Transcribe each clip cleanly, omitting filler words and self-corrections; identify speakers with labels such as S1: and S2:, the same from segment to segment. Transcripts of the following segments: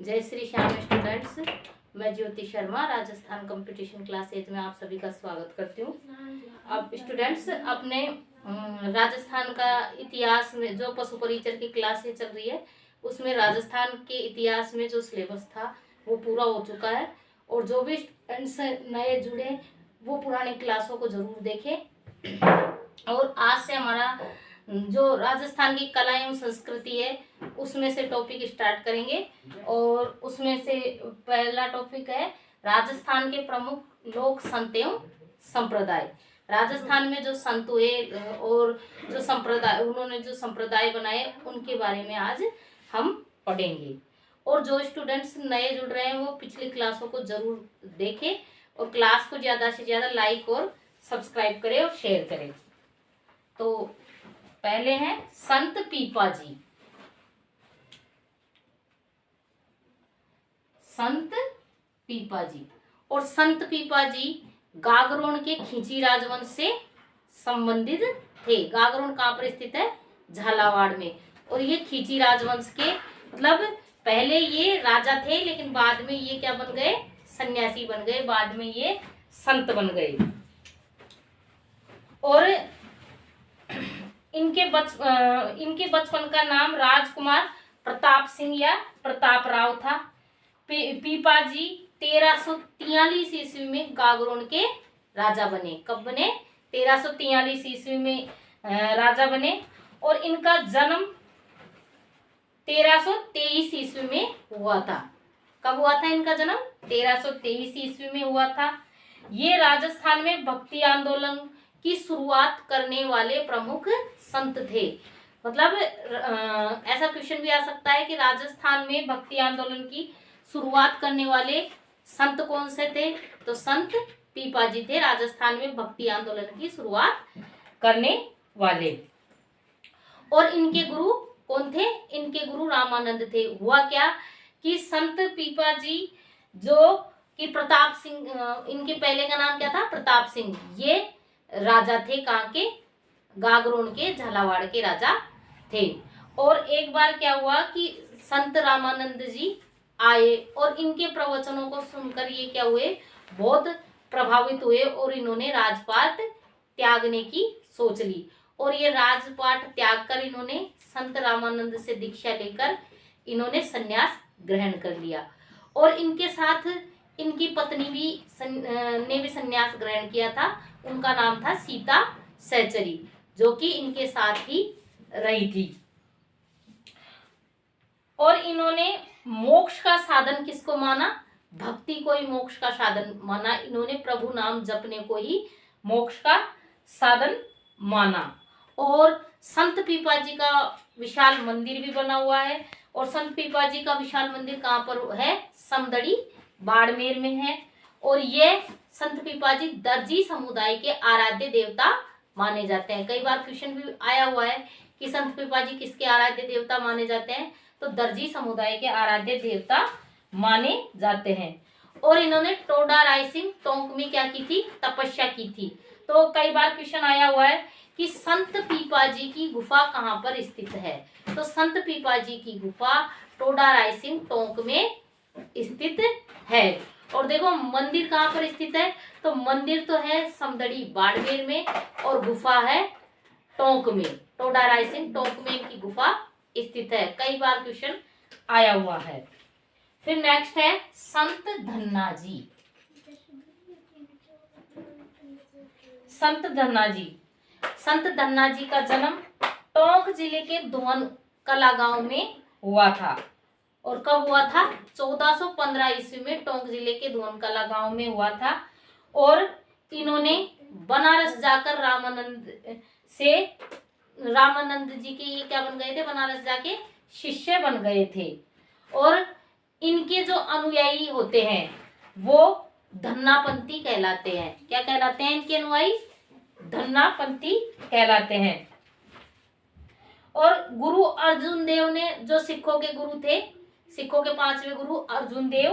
S1: जय श्री श्याम स्टूडेंट्स। मैं Jyoti Sharma Rajasthan competition class 8 में आप सभी का स्वागत करती हूँ। अब स्टूडेंट्स अपने राजस्थान का इतिहास में जो पशु परिचर की क्लासें चल रही है उसमें राजस्थान के इतिहास में जो सिलेबस था वो पूरा हो चुका है। और जो भी स्टूडेंट्स नए जुड़े वो पुरानी क्लासों को जरूर देखें। और आज से हमारा जो राजस्थान की कला एवं संस्कृति है उसमें से टॉपिक स्टार्ट करेंगे। और उसमें से पहला टॉपिक है राजस्थान के प्रमुख लोक संत एवं संप्रदाय। राजस्थान में जो संत हुए और जो संप्रदाय उन्होंने जो संप्रदाय बनाए उनके बारे में आज हम पढ़ेंगे। और जो स्टूडेंट्स नए जुड़ रहे हैं वो पिछली क्लासों को जरूर देखें और क्लास को ज़्यादा से ज़्यादा लाइक और सब्सक्राइब करें और शेयर करें। तो पहले हैं संत पीपा जी। संत पीपा जी और संत पीपा जी गागरोन के खींची राजवंश से संबंधित थे। गागरोन कहाँ पर स्थित है? झालावाड़ में। और ये खींची राजवंश के मतलब पहले ये राजा थे लेकिन बाद में ये क्या बन गए? सन्यासी बन गए, बाद में ये संत बन गए। और इनके बचपन का नाम राजकुमार प्रताप सिंह या प्रताप राव था। पीपा जी 1343 ईस्वी में गागरोन के राजा बने। कब बने? 1343 ईस्वी में राजा बने। और इनका जन्म 1323 ईस्वी में हुआ था। कब हुआ था इनका जन्म? 1323 ईस्वी में हुआ था। ये राजस्थान में भक्ति आंदोलन की शुरुआत करने वाले प्रमुख संत थे। मतलब ऐसा क्वेश्चन भी आ सकता है कि राजस्थान में भक्ति आंदोलन की शुरुआत करने वाले संत कौन से थे? तो संत पीपा जी थे राजस्थान में भक्ति आंदोलन की शुरुआत करने वाले। और इनके गुरु कौन थे? इनके गुरु रामानंद थे। हुआ क्या कि संत पीपा जी जो कि प्रताप सिंह, इनके पहले का नाम क्या था? प्रताप सिंह। ये राजा थे कहाँ के? गागरोन के, झालावाड़ के राजा थे। और एक बार क्या हुआ कि संत रामानंद जी आए और इनके प्रवचनों को सुनकर ये क्या हुए? बहुत प्रभावित हुए और इन्होंने राजपाट त्यागने की सोच ली। और ये राजपाट त्याग कर इन्होंने संत रामानंद से दीक्षा लेकर इन्होंने संन्यास ग्रहण कर लिया। और इनके साथ इनकी पत्नी ने भी संन्यास ग्रहण किया था। उनका नाम था सीता सहचरी, जो कि इनके साथ ही रही थी। और इन्होंने मोक्ष का साधन किसको माना? भक्ति को ही मोक्ष का साधन माना। इन्होंने प्रभु नाम जपने को ही मोक्ष का साधन माना। और संत पीपा जी का विशाल मंदिर भी बना हुआ है। और संत पीपा जी का विशाल मंदिर कहाँ पर है? समदड़ी बाड़मेर में है। और ये संत पीपा जी दर्जी समुदाय के आराध्य देवता माने जाते हैं। कई बार क्वेश्चन भी आया हुआ है कि संत पीपा जी किसके आराध्य देवता माने जाते हैं? तो दर्जी समुदाय के आराध्य देवता माने जाते हैं। और इन्होंने टोडा रायसिंह टोंक में क्या की थी? तपस्या की थी। तो कई बार क्वेश्चन आया हुआ है कि संत पीपा जी की गुफा कहाँ पर स्थित है? तो संत पीपा जी की गुफा टोडा रायसिंह टोंक में स्थित है। और देखो मंदिर कहाँ पर स्थित है? तो मंदिर तो है समदड़ी बाड़मेर में और गुफा है टोंक में। टोडा रायसिंह टोंक में इनकी गुफा स्थित है। कई बार क्वेश्चन आया हुआ है। फिर नेक्स्ट है संत धन्ना जी। संत धन्ना जी। संत धन्ना जी का जन्म टोंक जिले के दोहन कला गांव में हुआ था। और कब हुआ था? 1415 ईस्वी में टोंक जिले के दोहन कला गांव में हुआ था। और इन्होंने बनारस जाकर रामानंद जी के ये क्या बन गए थे? बनारस जाके शिष्य बन गए थे। और इनके जो अनुयायी होते हैं वो धन्नापंथी कहलाते हैं। क्या कहलाते हैं इनके अनुयायी? धन्नापंथी कहलाते हैं। और गुरु अर्जुन देव ने जो सिखों के गुरु थे, सिखों के 5वें गुरु अर्जुन देव,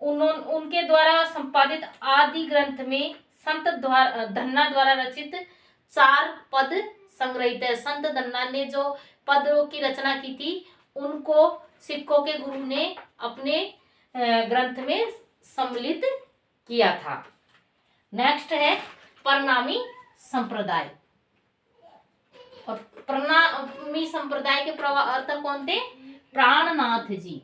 S1: उनके द्वारा संपादित आदि ग्रंथ में संत धन्ना द्वारा रचित 4 पद संग्रहित है। संत धन्ना ने जो पदों की रचना की थी उनको सिखों के गुरु ने अपने ग्रंथ में सम्मिलित किया था। नेक्स्ट है प्रणामी संप्रदाय। और प्रणामी संप्रदाय के प्रवर्तक कौन थे? प्राणनाथ जी।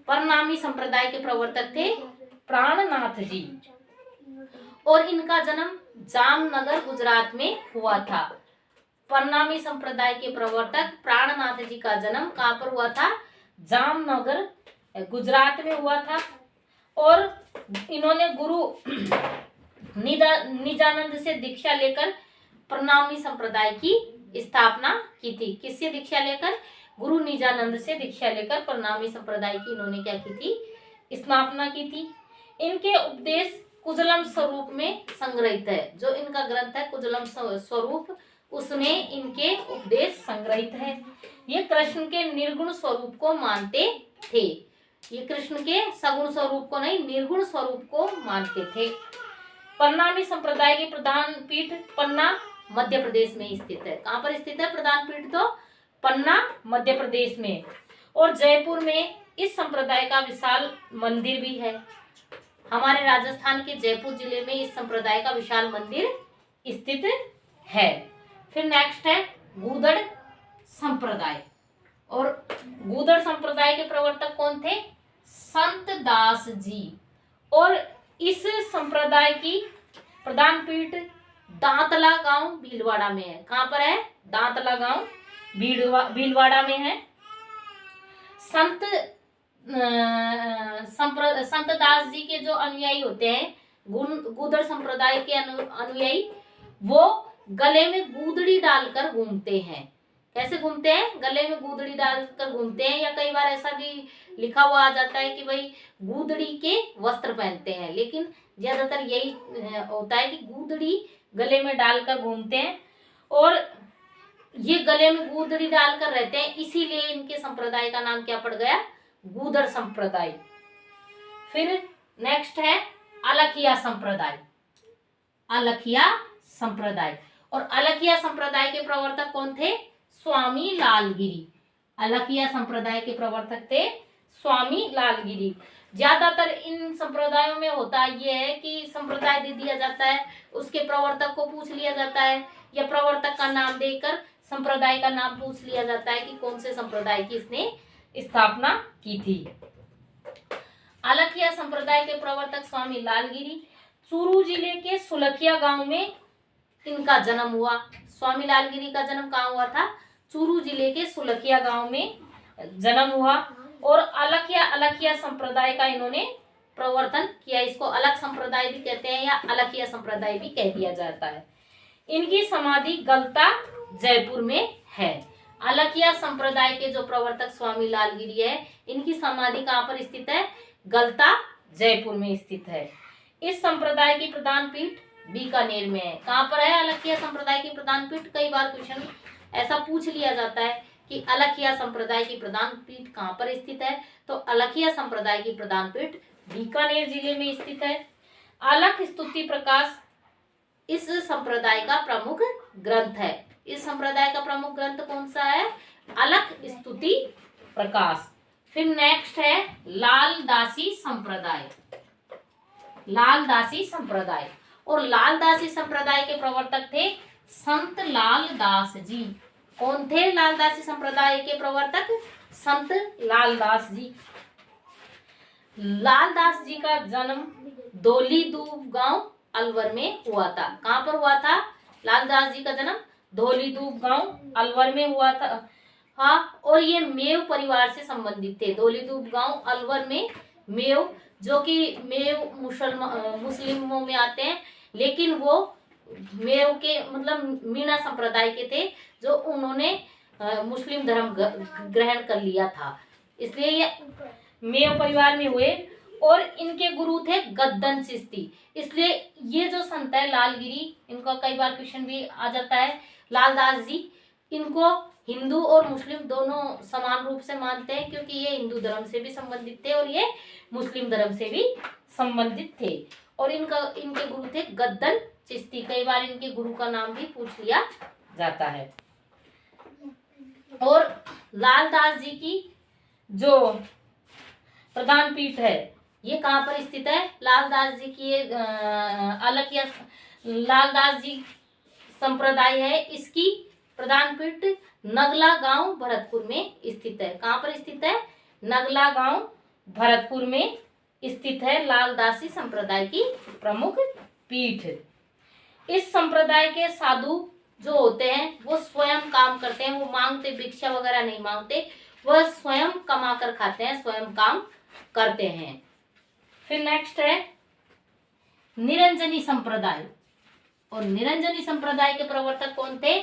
S1: प्रणामी संप्रदाय के प्रवर्तक थे प्राणनाथ जी, और इनका जन्म जामनगर गुजरात में हुआ था। प्रणामी संप्रदाय के प्रवर्तक प्राणनाथ जी का जन्म कहाँ पर हुआ था? जामनगर गुजरात में हुआ था। और इन्होंने गुरु निजानंद से दीक्षा लेकर प्रणामी संप्रदाय की स्थापना की थी। किससे दीक्षा लेकर? गुरु निजानंद से दीक्षा लेकर प्रणामी संप्रदाय की इन्होंने क्या की थी? स्थापना की थी। इनके उपदेश कुजलम स्वरूप में संग्रहित है। जो इनका ग्रंथ है कुजलम स्वरूप, उसमें इनके उपदेश संग्रहित है। ये कृष्ण के निर्गुण स्वरूप को मानते थे। ये कृष्ण के सगुण स्वरूप को नहीं, निर्गुण स्वरूप को मानते थे। प्रणामी संप्रदाय की प्रधान पीठ पन्ना मध्य प्रदेश में स्थित है। कहाँ पर स्थित है प्रधान पीठ? तो पन्ना मध्य प्रदेश में। और जयपुर में इस संप्रदाय का विशाल मंदिर भी है। हमारे राजस्थान के जयपुर जिले में इस संप्रदाय का विशाल मंदिर स्थित है। फिर नेक्स्ट है गूदड़ संप्रदाय। और गूदड़ संप्रदाय के प्रवर्तक कौन थे? संत दास जी। और इस संप्रदाय की प्रधान पीठ दांतला गांव भीलवाड़ा में है। कहाँ पर है? दांतला गांव भीलवाड़ा में है। संत दास जी के जो अनुयायी होते हैं, गूदड़ संप्रदाय के अनुयायी, वो गले में गूदड़ी डालकर घूमते हैं। कैसे घूमते हैं? गले में गूदड़ी डालकर घूमते हैं। या कई बार ऐसा भी लिखा हुआ आ जाता है कि भाई गूदड़ी के वस्त्र पहनते हैं, लेकिन ज्यादातर यही होता है कि गूदड़ी गले में डालकर घूमते हैं। और ये गले में गूदड़ी डालकर रहते हैं, इसीलिए इनके संप्रदाय का नाम क्या पड़ गया? गूदड़ संप्रदाय। फिर नेक्स्ट है अलखिया संप्रदाय। अलखिया संप्रदाय। और अलखिया संप्रदाय के प्रवर्तक कौन थे? स्वामी लालगिरी। अलखिया संप्रदाय के प्रवर्तक थे स्वामी लालगिरी। ज्यादातर इन संप्रदायों में होता ये है कि संप्रदाय दे दिया जाता है, उसके प्रवर्तक को पूछ लिया जाता है, या प्रवर्तक का नाम देकर संप्रदाय का नाम पूछ लिया जाता है कि कौन से संप्रदाय की इसने स्थापना की थी। अलखिया संप्रदाय के प्रवर्तक स्वामी लालगिरी। चूरू जिले के सुलखिया गांव में इनका जन्म हुआ। स्वामी लालगिरी का जन्म कहाँ हुआ था? चूरू जिले के सुलखिया गांव में जन्म हुआ। और अलखिया संप्रदाय का इन्होंने प्रवर्तन किया। इसको अलग संप्रदाय भी कहते हैं या अलखिया संप्रदाय भी कह दिया जाता है। इनकी समाधि गलता जयपुर में है। अलखिया संप्रदाय के जो प्रवर्तक स्वामी लालगिरी है, इनकी समाधि कहाँ पर स्थित है? गलता जयपुर में स्थित है। इस संप्रदाय की प्रधान पीठ बीकानेर में है। कहाँ पर है अलखिया संप्रदाय की प्रधान पीठ? कई बार क्वेश्चन ऐसा पूछ लिया जाता है कि अलखिया संप्रदाय की प्रधान पीठ कहाँ पर स्थित है? तो अलखिया संप्रदाय की प्रधान पीठ बीकानेर जिले में स्थित है। अलख स्तुति प्रकाश इस संप्रदाय का प्रमुख ग्रंथ है। इस संप्रदाय का प्रमुख ग्रंथ कौन सा है? अलख स्तुति प्रकाश। फिर नेक्स्ट है लालदासी संप्रदाय। लालदासी संप्रदाय। और लालदासी संप्रदाय के प्रवर्तक थे संत लालदास जी। कौन थे लालदासी संप्रदाय के प्रवर्तक? संत लालदास जी। लालदास जी का जन्म धौलीदूब गांव अलवर में हुआ था। कहाँ पर हुआ था लालदास जी का जन्म? धौलीदूब गांव अलवर में हुआ था। हाँ, और ये मेव परिवार से संबंधित थे। धौलीदूब गांव अलवर में मेव, जो कि मेव मुस्लिमों में आते हैं, लेकिन वो मेव के मतलब मीणा संप्रदाय के थे, जो उन्होंने मुस्लिम धर्म ग्रहण कर लिया था, इसलिए ये मेव परिवार में हुए। और इनके गुरु थे गद्दन चिश्ती। इसलिए ये जो संत है लालगिरी, इनका कई बार क्वेश्चन भी आ जाता है। लालदास जी, इनको हिंदू और मुस्लिम दोनों समान रूप से मानते हैं, क्योंकि ये हिंदू धर्म से भी संबंधित थे और ये मुस्लिम धर्म से भी संबंधित थे। और इनके गुरु थे गद्दन चिश्ती। कई बार इनके गुरु का नाम भी पूछ लिया जाता है। और लालदास जी की जो प्रधान पीठ है ये कहाँ पर स्थित है? लालदास जी की ये अलग या लालदास जी संप्रदाय है, इसकी प्रधान पीठ नगला गांव भरतपुर में स्थित है। कहाँ पर स्थित है? नगला गांव भरतपुर में स्थित है लालदासी संप्रदाय की प्रमुख पीठ। इस संप्रदाय के साधु जो होते हैं वो स्वयं काम करते हैं, वो मांगते भिक्षा वगैरह नहीं मांगते, वह स्वयं कमा कर खाते हैं, स्वयं काम करते हैं। फिर नेक्स्ट है निरंजनी संप्रदाय। और निरंजनी संप्रदाय के प्रवर्तक कौन थे?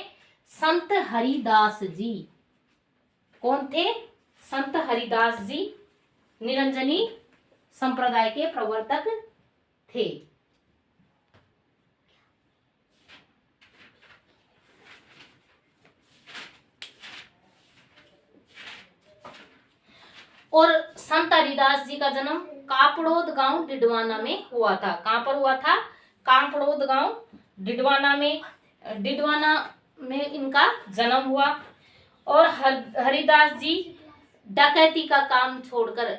S1: संत हरिदास जी। कौन थे? संत हरिदास जी निरंजनी संप्रदाय के प्रवर्तक थे। और संत हरिदास जी का जन्म कापड़ोद गांव डिडवाना में हुआ था। कहां पर हुआ था? कापड़ोद गांव डिडवाना में इनका जन्म हुआ। और हरिदास जी डकैती का काम छोड़कर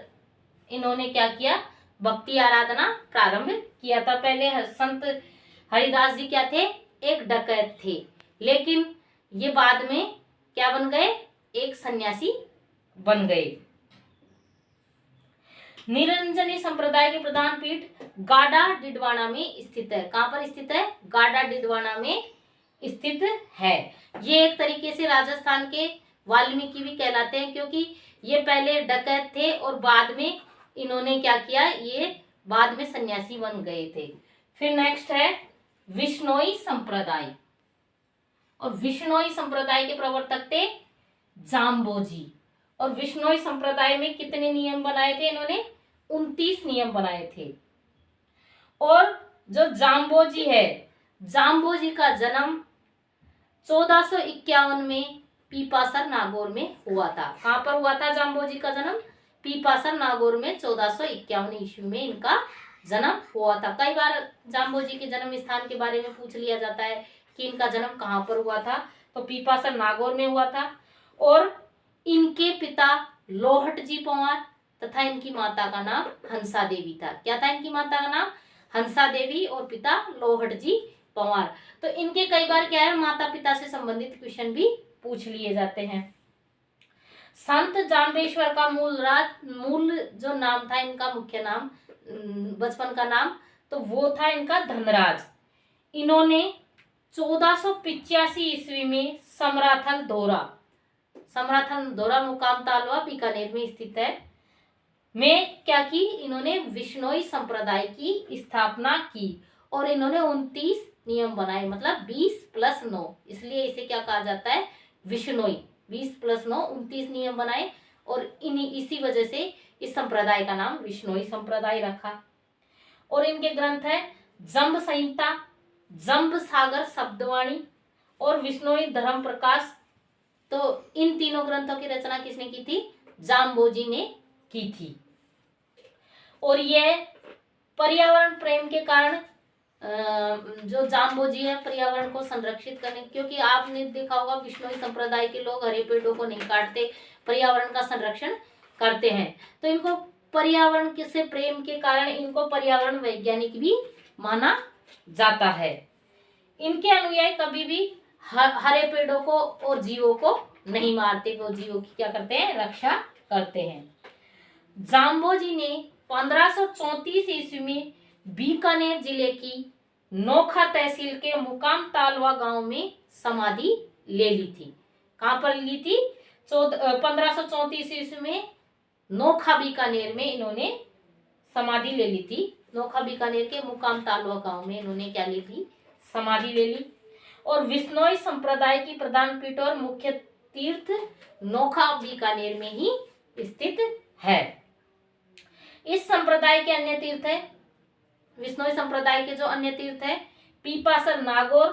S1: इन्होंने क्या किया? भक्ति आराधना प्रारंभ किया था। पहले संत हरिदास जी क्या थे? एक डकैत थे, लेकिन ये बाद में क्या बन गए? एक सन्यासी बन गए। निरंजनी संप्रदाय के प्रधान पीठ गाडा डिडवाना में स्थित है। कहां पर स्थित है? गाडा डिडवाना में स्थित है। ये एक तरीके से राजस्थान के वाल्मीकि भी कहलाते हैं, क्योंकि ये पहले डकैत थे और बाद में इन्होंने क्या किया? ये बाद में सन्यासी बन गए थे। फिर नेक्स्ट है विश्नोई संप्रदाय। और विश्नोई संप्रदाय के प्रवर्तक थे जाम्बोजी। और विश्नोई संप्रदाय में कितने नियम बनाए थे इन्होंने? 29 नियम बनाए थे। और जो जाम्बोजी है, जाम्बोजी का जन्म 1451 में पीपासर नागौर में हुआ था। कहां पर हुआ था जाम्बोजी का जन्म? पीपासर नागौर में 1451 ईस्वी में इनका जन्म हुआ था। कई बार जाम्बोजी के जन्म स्थान के बारे में पूछ लिया जाता है कि इनका जन्म कहां पर हुआ था, तो पीपासर नागौर में हुआ था। और इनके पिता लोहट जी पंवार तथा इनकी माता का नाम हंसा देवी था। क्या था इनकी माता का नाम? हंसा देवी, और पिता लोहट जी पंवार। तो इनके कई बार क्या है, माता पिता से संबंधित क्वेश्चन भी पूछ लिए जाते हैं। संत जाम्बेश्वर का मूल जो नाम था, इनका मुख्य नाम, बचपन का नाम, तो वो था इनका धनराज। इन्होंने 1485 ईस्वी में समराथल धोरा मुकाम तालवा बीकानेर में स्थित है, में क्या की? इन्होंने विश्नोई संप्रदाय की स्थापना की। और इन्होंने 29 नियम बनाए, मतलब 20+9, इसलिए इसे क्या कहा जाता है? विश्नोई। 20+9 29 नियम बनाए, और इसी वजह से इस संप्रदाय का नाम विश्नोई संप्रदाय रखा। और इनके ग्रंथ है जम्ब संहिता, जम्ब सागर शब्दवाणी और विश्नोई धर्म प्रकाश। तो इन तीनों ग्रंथों की रचना किसने की थी? जाम्बोजी ने की थी। और यह पर्यावरण प्रेम के कारण जो जाम्बोजी है, पर्यावरण को संरक्षित करने, क्योंकि आपने देखा होगा विश्नोई संप्रदाय के लोग हरे पेड़ों को नहीं काटते, पर्यावरण का संरक्षण करते हैं। तो इनको पर्यावरण से प्रेम के कारण इनको पर्यावरण वैज्ञानिक भी माना जाता है। इनके अनुयायी कभी भी हरे पेड़ों को और जीवों को नहीं मारते, वो जीवों की क्या करते हैं? रक्षा करते हैं। जाम्बोजी ने 1534 ईस्वी में बीकानेर जिले की नोखा तहसील के मुकाम तालवा गांव में समाधि ले ली थी। कहां पर ली थी? 1534 ईस्वी में नोखा बीकानेर में इन्होंने समाधि ले ली थी। नोखा बीकानेर के मुकाम तालवा गांव में इन्होंने क्या ली थी? समाधि ले ली। और विश्नोई संप्रदाय की प्रधान पीठ और मुख्य तीर्थ नोखा बीकानेर में ही स्थित है। इस संप्रदाय के अन्य तीर्थ है, विश्नोई संप्रदाय के जो अन्य तीर्थ है, पीपासर नागौर,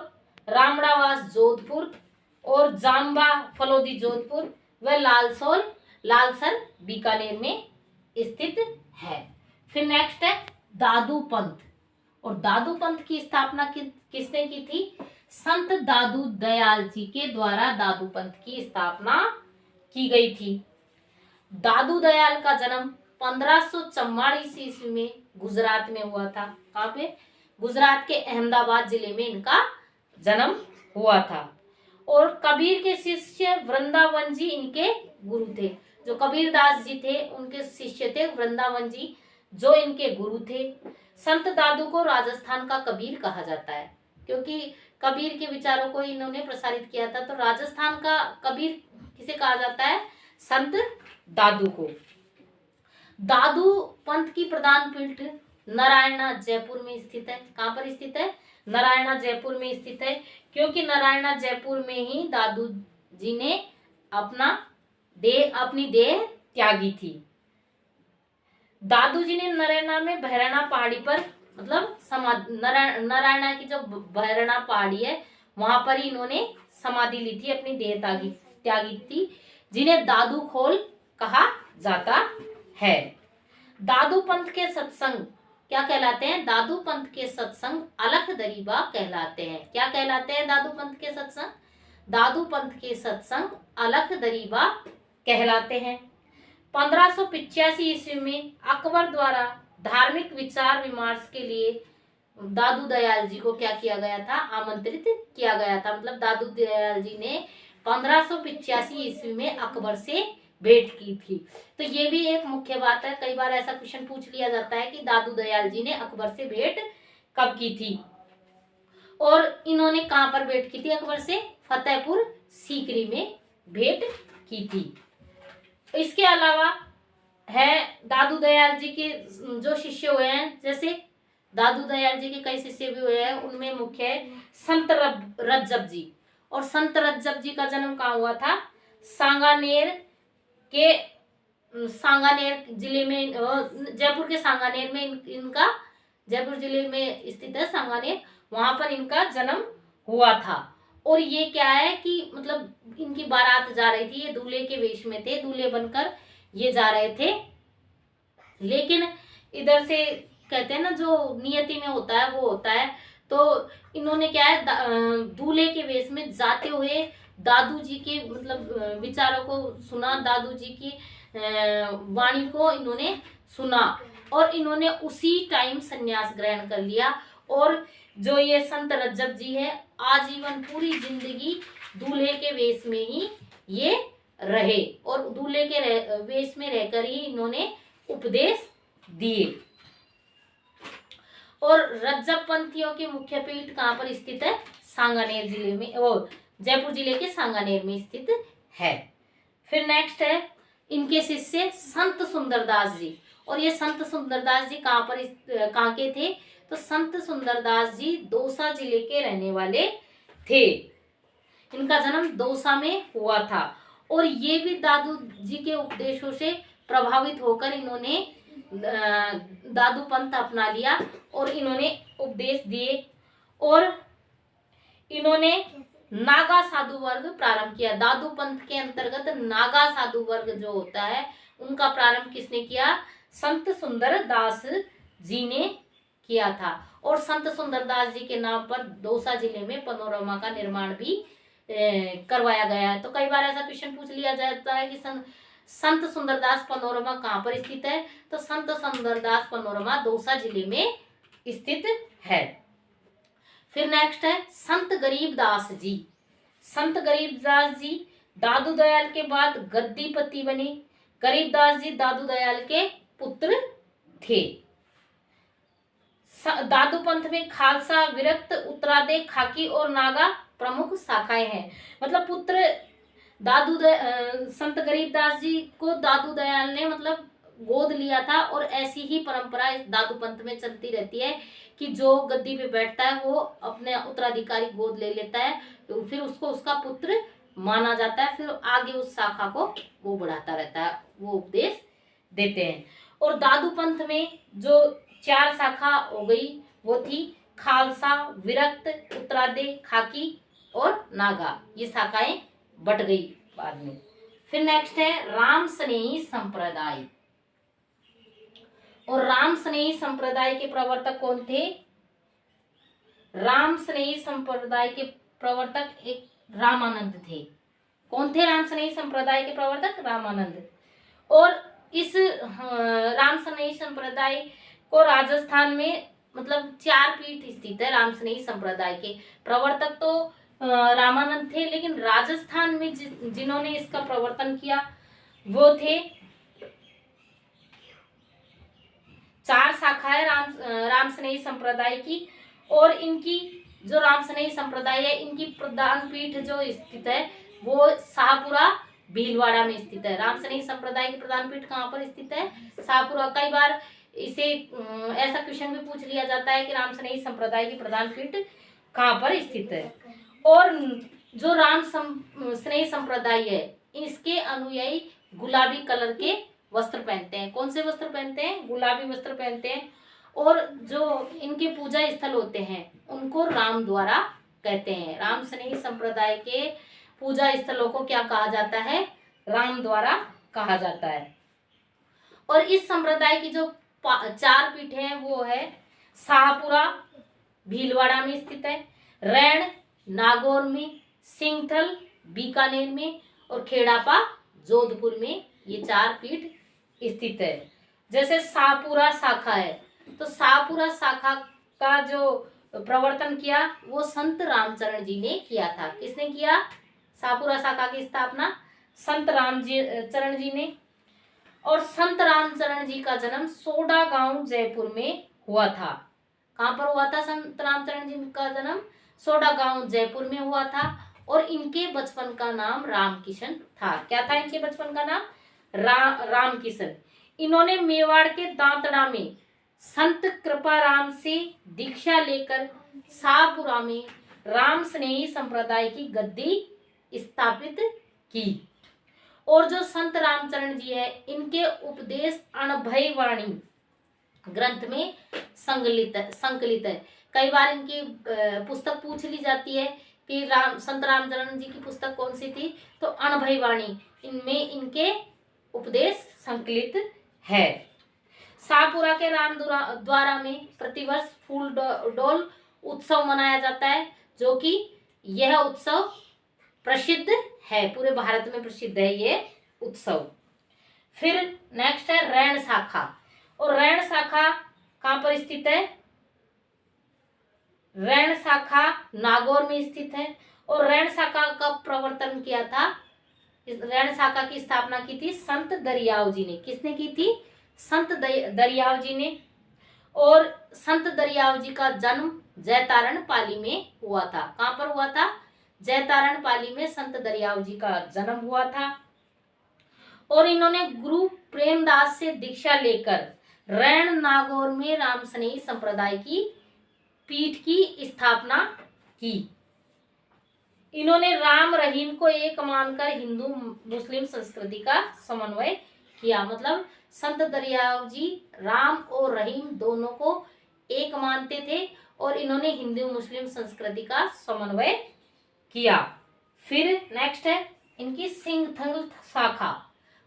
S1: रामड़ावास जोधपुर और जाम्बा फलोदी जोधपुर व लालसर बीकानेर में स्थित है। फिर नेक्स्ट है दादू पंथ। और दादू पंथ की स्थापना किसने की थी? संत दादू दयाल जी के द्वारा दादू पंथ की स्थापना की गई थी। दादू दयाल का जन्म 1544 ईस्वी में गुजरात में हुआ था। कहाँ पे? गुजरात के अहमदाबाद जिले में इनका जन्म हुआ था। और कबीर के शिष्य वृंदावन जी इनके गुरु थे। जो कबीर दास जी थे उनके शिष्य थे वृंदावन जी, जो इनके गुरु थे। संत दादू को राजस्थान का कबीर कहा जाता है, क्योंकि कबीर के विचारों को इन्होंने प्रसारित किया था। तो राजस्थान का कबीर किसे कहा जाता है? संत दादू को। दादू पंथ की प्रधान पीठ नारायणा जयपुर में स्थित है। कहाँ पर स्थित है? नारायणा जयपुर में स्थित है, क्योंकि नारायणा जयपुर में ही दादू जी ने अपनी देह त्यागी थी। दादू जी ने नारायणा में भैरना पहाड़ी पर, मतलब नारायणा की जो भैरना पहाड़ी है वहां पर ही इन्होंने समाधि ली थी, अपनी देह त्यागी थी, जिन्हें दादू खोल कहा जाता है। दादू पंथ के सत्संग क्या कहलाते हैं? दादू पंथ के सत्संग अलख दरीबा कहलाते हैं। क्या कहलाते हैं दादू पंथ के सत्संग? दादू पंथ के सत्संग अलख दरीबा कहलाते हैं। 1585 ईस्वी में अकबर द्वारा धार्मिक विचार विमर्श के लिए दादू दयाल जी को क्या किया गया था? आमंत्रित किया गया था। मतलब दादू दयाल जी ने 1585 ईस्वी में अकबर से भेंट की थी। तो ये भी एक मुख्य बात है। कई बार ऐसा क्वेश्चन पूछ लिया जाता है कि दादू दयाल जी ने अकबर से भेंट कब की थी, और इन्होंने कहां पर भेंट की थी अकबर से? फतेहपुर सीकरी में भेंट की थी। इसके अलावा है दादू दयाल जी के जो शिष्य हुए हैं, जैसे दादू दयाल जी के कई शिष्य भी हुए हैं, उनमें मुख्य है संत रज्जब जी। और संत रज्जब जी का जन्म कहाँ हुआ था? सांगानेर जिले में, जयपुर के सांगानेर में इनका, जयपुर जिले में स्थित है सांगानेर, वहां पर इनका जन्म हुआ था। और ये क्या है कि मतलब इनकी बारात जा रही थी, ये दूल्हे के वेश में थे, दूल्हे बनकर ये जा रहे थे, लेकिन इधर से कहते हैं ना जो नियति में होता है वो होता है। तो इन्होंने क्या है, दूल्हे के वेश में जाते हुए दादू जी के मतलब विचारों को सुना, दादू जी की वाणी को इन्होंने सुना, और इन्होंने उसी टाइम संन्यास ग्रहण कर लिया। और जो ये संत रज्जब जी है, आजीवन पूरी जिंदगी दूल्हे के वेश में ही ये रहे, और दूल्हे के वेश में रहकर ही इन्होंने उपदेश दिए। और रज्जब पंथियों की मुख्य पीठ कहाँ पर स्थित है? सांगानेर जिले में, और जयपुर जिले के सांगानेर में स्थित है। फिर नेक्स्ट है इनके शिष्य संत सुंदरदास जी। और ये संत सुंदरदास जी कहाँ के थे? तो संत सुंदरदास जी दौसा जिले के रहने वाले थे। इनका जन्म दौसा में हुआ था, और ये भी दादू जी के उपदेशों से प्रभावित होकर इन्होंने दादू पंथ अपना लिया, और इन्होंने उपदेश दिए, और इन्होंने नागा साधु वर्ग प्रारंभ किया। दादू पंथ के अंतर्गत नागा साधु वर्ग जो होता है उनका प्रारंभ किसने किया? संत सुंदरदास जी ने किया था। और संत सुंदरदास जी के नाम पर दौसा जिले में पैनोरमा का निर्माण भी करवाया गया है। तो कई बार ऐसा क्वेश्चन पूछ लिया जाता है कि संत सुंदरदास पैनोरमा कहाँ पर स्थित है? तो संत सुंदरदास पैनोरमा दौसा जिले में स्थित है। फिर नेक्स्ट है संत गरीबदास जी। संत गरीबदास जी दादू दयाल के बाद गद्दीपति बने। गरीबदास जी दादू दयाल के पुत्र थे। दादू पंथ में खालसा, विरक्त, उत्तरादे, खाकी और नागा प्रमुख शाखाएं हैं। मतलब पुत्र संत गरीबदास जी को दादू दयाल ने मतलब गोद लिया था, और ऐसी ही परंपरा इस दादू पंथ में चलती रहती है कि जो गद्दी पे बैठता है वो अपने उत्तराधिकारी गोद ले लेता है, तो फिर उसको उसका पुत्र माना जाता है, फिर आगे उस शाखा को वो बढ़ाता रहता है, वो उपदेश देते हैं। और दादू पंथ में जो 4 शाखा हो गई वो थी खालसा, विरक्त, उत्तरादे, खाकी और नागा। ये शाखाएं बट गई बाद में। फिर नेक्स्ट है राम स्नेही संप्रदाय। और राम स्नेही संप्रदाय के प्रवर्तक कौन थे? राम स्नेही संप्रदाय के प्रवर्तक एक रामानंद थे। कौन थे राम सनेही संप्रदाय के प्रवर्तक? रामानंद। और इस राम सनेही संप्रदाय को राजस्थान में मतलब 4 पीठ स्थित है। राम सनेही संप्रदाय के प्रवर्तक तो रामानंद थे, लेकिन राजस्थान में जिन्होंने इसका प्रवर्तन किया वो थे 4 शाखाएं राम सनेही संप्रदाय की। और इनकी जो राम सनेही संप्रदाय है, इनकी प्रधान पीठ जो स्थित है वो शाहपुरा भीलवाड़ा में स्थित है। राम सनेही संप्रदाय की प्रधान पीठ कहाँ पर स्थित है? शाहपुरा। कई बार इसे ऐसा क्वेश्चन भी पूछ लिया जाता है कि राम सनेही संप्रदाय की प्रधान पीठ कहाँ पर स्थित है। और जो राम सनेही संप्रदाय है, इसके अनुयायी गुलाबी कलर के वस्त्र पहनते हैं। कौन से वस्त्र पहनते हैं? गुलाबी वस्त्र पहनते हैं। और जो इनके पूजा स्थल होते हैं उनको राम द्वारा कहते हैं। राम सनेही संप्रदाय के पूजा स्थलों को क्या कहा जाता है? राम द्वारा कहा जाता है। और इस संप्रदाय की जो 4 पीठें हैं वो है शाहपुरा भीलवाड़ा में स्थित है, रैण नागौर में, सिंगथल बीकानेर में और खेड़ापा जोधपुर में। ये 4 पीठ स्थित है। जैसे शाहपुरा शाखा है, तो शाहपुरा शाखा का जो प्रवर्तन किया वो संत रामचरण जी ने किया था। किसने किया? शाहपुरा शाखा की स्थापना संत रामचरण जी ने। और संत रामचरण जी का जन्म सोडा गांव जयपुर में हुआ था। कहाँ पर हुआ था संत रामचरण जी का जन्म? सोडा गांव जयपुर में हुआ था। और इनके बचपन का नाम रामकिशन था। क्या था इनके बचपन का नाम? रामकिशन। इन्होंने मेवाड़ के दांतड़ा में संत कृपाराम से दीक्षा लेकर शाहपुरा में राम स्नेही संप्रदाय की गद्दी स्थापित की। और जो संत रामचरण जी है, इनके उपदेश अणभय वाणी ग्रंथ में संकलित है। कई बार इनकी पुस्तक पूछ ली जाती है कि संत रामचरण जी की पुस्तक कौन सी थी, तो अणभय वाणी, इनमें इनके उपदेश संकलित है। शाहपुरा के राम द्वारा में प्रतिवर्ष फूल डोल उत्सव मनाया जाता है, जो कि यह उत्सव प्रसिद्ध है, पूरे भारत में प्रसिद्ध है ये उत्सव। फिर नेक्स्ट है रैण शाखा। और रैण शाखा कहाँ पर स्थित है? रैण शाखा नागौर में स्थित है। और रैण शाखा का प्रवर्तन किया था, इस रैण शाखा की स्थापना की थी संत दरियाव जी ने। किसने की थी? संत दरियाव जी ने। और संत दरियाव जी का जन्म जैतारण पाली में हुआ था। कहाँ पर हुआ था? जैतारण पाली में संत दरियाव जी का जन्म हुआ था। और इन्होंने गुरु प्रेमदास से दीक्षा लेकर रैण नागौर में राम स्नेही संप्रदाय की पीठ की स्थापना की। इन्होंने राम रहीम को एक मानकर हिंदू मुस्लिम संस्कृति का समन्वय किया। मतलब संत दरियाव जी राम और रहीम दोनों को एक मानते थे और इन्होंने हिंदू मुस्लिम संस्कृति का समन्वय किया। फिर नेक्स्ट है इनकी सिंगथल शाखा।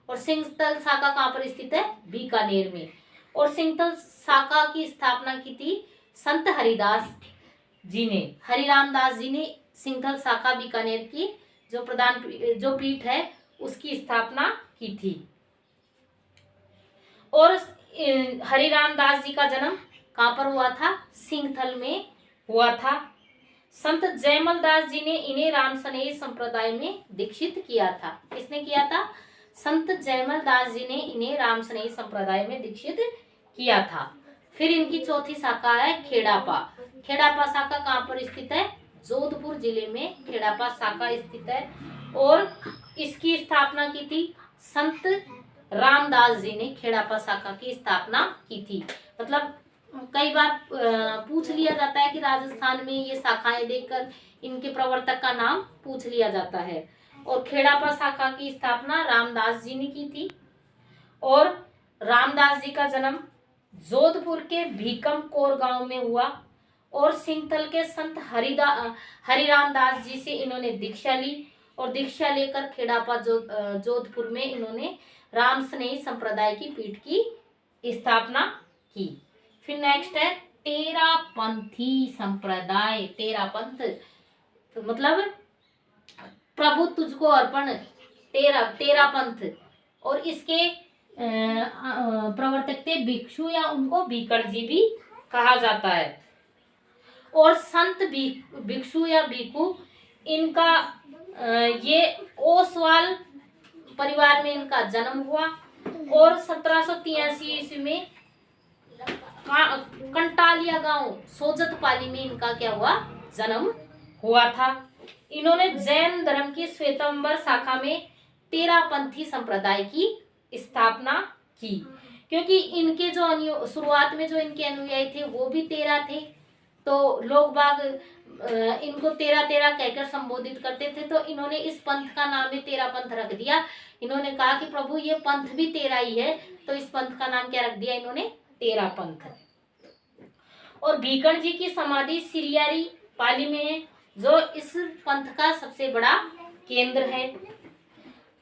S1: और सिंगथल शाखा कहाँ पर स्थित है? बीकानेर में। और सिंगथल शाखा की स्थापना की थी संत हरिदास जी ने। हरिराम दास जी ने सिंगथल शाखा बीकानेर की जो पीठ है उसकी स्थापना की थी। और हरिराम दास जी का जन्म कहाँ पर हुआ था? सिंगथल में हुआ था। संत जयमल दास जी ने इन्हें राम स्नेही संप्रदाय में दीक्षित किया था। किसने किया था? संत जयमल दास जी ने इन्हें राम स्नेही संप्रदाय में दीक्षित किया था। फिर इनकी चौथी शाखा है खेड़ापा। खेड़ापा शाखा कहाँ पर स्थित है? जोधपुर जिले में खेड़ापा शाखा स्थित है। और इसकी स्थापना की थी संत रामदास जी ने। खेड़ापा शाखा की स्थापना की थी। मतलब कई बार पूछ लिया जाता है कि राजस्थान में ये शाखाएं देखकर इनके प्रवर्तक का नाम पूछ लिया जाता है। और खेड़ापा शाखा की स्थापना रामदास जी ने की थी। और रामदास जी का जन्म जोधपुर के भीकम कोर गांव में हुआ। और सिंगथल के संत हरिराम दास जी से इन्होंने दीक्षा ली। और दीक्षा लेकर खेड़ापा जोधपुर में इन्होंने राम स्नेही संप्रदाय की पीठ की स्थापना की। फिर नेक्स्ट है तेरापंथी संप्रदाय। तेरापंथ तो मतलब प्रभु तुझको अर्पण, तेरा पंथ। और इसके प्रवर्तक थे भिक्षु या उनको बीकण जी भी कहा जाता है। और संत भिक्षु या भिक्षु, इनका ये ओसवाल परिवार में इनका जन्म हुआ। और 1783 ईस्वी में कंटालिया गांव सोजत पाली में इनका क्या हुआ, जन्म हुआ था। इन्होंने जैन धर्म की श्वेतांबर शाखा में तेरापंथी संप्रदाय की स्थापना की, क्योंकि इनके जो शुरुआत में जो इनके अनुयायी थे वो भी 13 थे, तो लोग बाग इनको 13 कहकर संबोधित करते थे। तो इन्होंने इस पंथ का नाम भी 13 पंथ रख दिया। इन्होंने कहा कि प्रभु ये पंथ भी 13 ही है, तो इस पंथ का नाम क्या रख दिया इन्होंने, 13 पंथ। और भीकण जी की समाधि सिरियारी पाली में है, जो इस पंथ का सबसे बड़ा केंद्र है।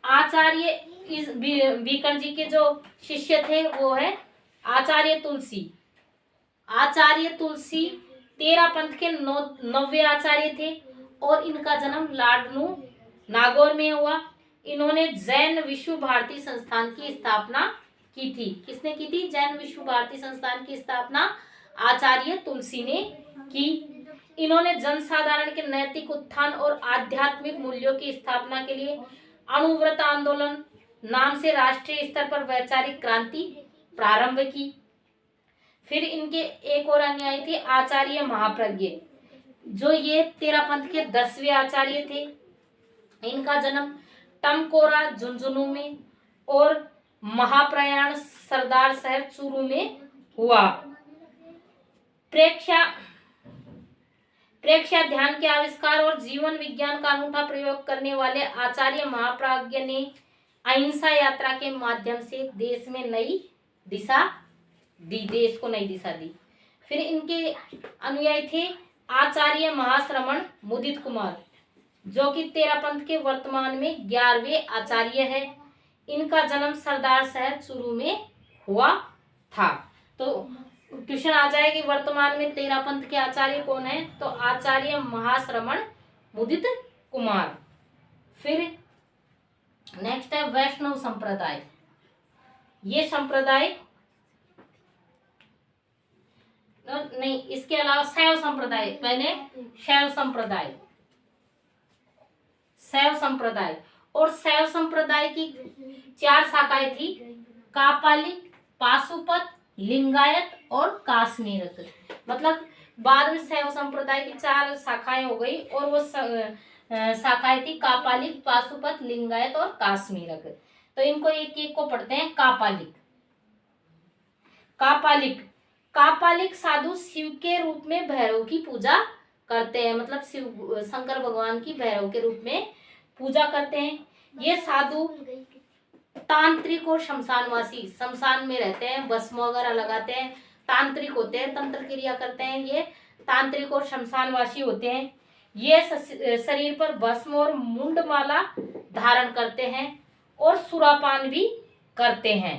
S1: आचार्य, इस भीकण जी के जो शिष्य थे वो है आचार्य तुलसी। आचार्य तुलसी 13 पंथ के 9वें आचार्य थे और इनका जन्म लाडनू नागौर में हुआ। इन्होंने जैन विश्व भारती संस्थान की स्थापना की थी। किसने की थी? जैन विश्व भारती संस्थान की स्थापना आचार्य तुलसी ने की। इन्होंने जनसाधारण के नैतिक उत्थान और आध्यात्मिक मूल्यों की स्थापना के लिए अणुव्रत आंदोलन नाम से राष्ट्रीय स्तर पर वैचारिक क्रांति प्रारंभ की। फिर इनके एक और अनुयायी थे आचार्य महाप्रज्ञ, जो ये 13 पंथ के 10वें आचार्य थे। इनका जन्म टमकोरा झुंझुनू में और महाप्रयाण सरदार शहर चूरू में हुआ। प्रेक्षा ध्यान के आविष्कार और जीवन विज्ञान का अनूठा प्रयोग करने वाले आचार्य महाप्रज्ञ ने अहिंसा यात्रा के माध्यम से देश में नई दिशा दी, देश को नई दिशा दी। फिर इनके अनुयायी थे आचार्य महाश्रमण मुदित कुमार, जो कि 13 पंथ के वर्तमान में 11वें आचार्य है। इनका जन्म सरदार शहर चूरू में हुआ था। तो क्वेश्चन आ जाए कि वर्तमान में 13 पंथ के आचार्य कौन है, तो आचार्य महाश्रमण मुदित कुमार। फिर नेक्स्ट है वैष्णव संप्रदाय। ये संप्रदाय नहीं, इसके अलावा शैव संप्रदाय, पहले शैव संप्रदाय, शैव संप्रदाय। और शैव संप्रदाय की 4 शाखाएं थी, कापालिक, पाशुपत, लिंगायत और काश्मीरक। मतलब बाद में शैव संप्रदाय की 4 शाखाएं हो गई और वो शाखाएं थी कापालिक, पाशुपत, लिंगायत और काश्मीरक। तो इनको एक एक को पढ़ते हैं। कापालिक। कापालिक कापालिक साधु शिव के रूप में भैरव की पूजा करते हैं, मतलब शिव शंकर भगवान की भैरव के रूप में पूजा करते हैं। ये साधु तांत्रिक और शमशानवासी, शमशान में रहते हैं, भस्म वगैरह लगाते हैं, तांत्रिक होते हैं, तंत्र क्रिया करते हैं। ये तांत्रिक और शमशानवासी होते हैं। ये शरीर पर भस्म और मुंडमाला धारण करते हैं और सुरापान भी करते हैं।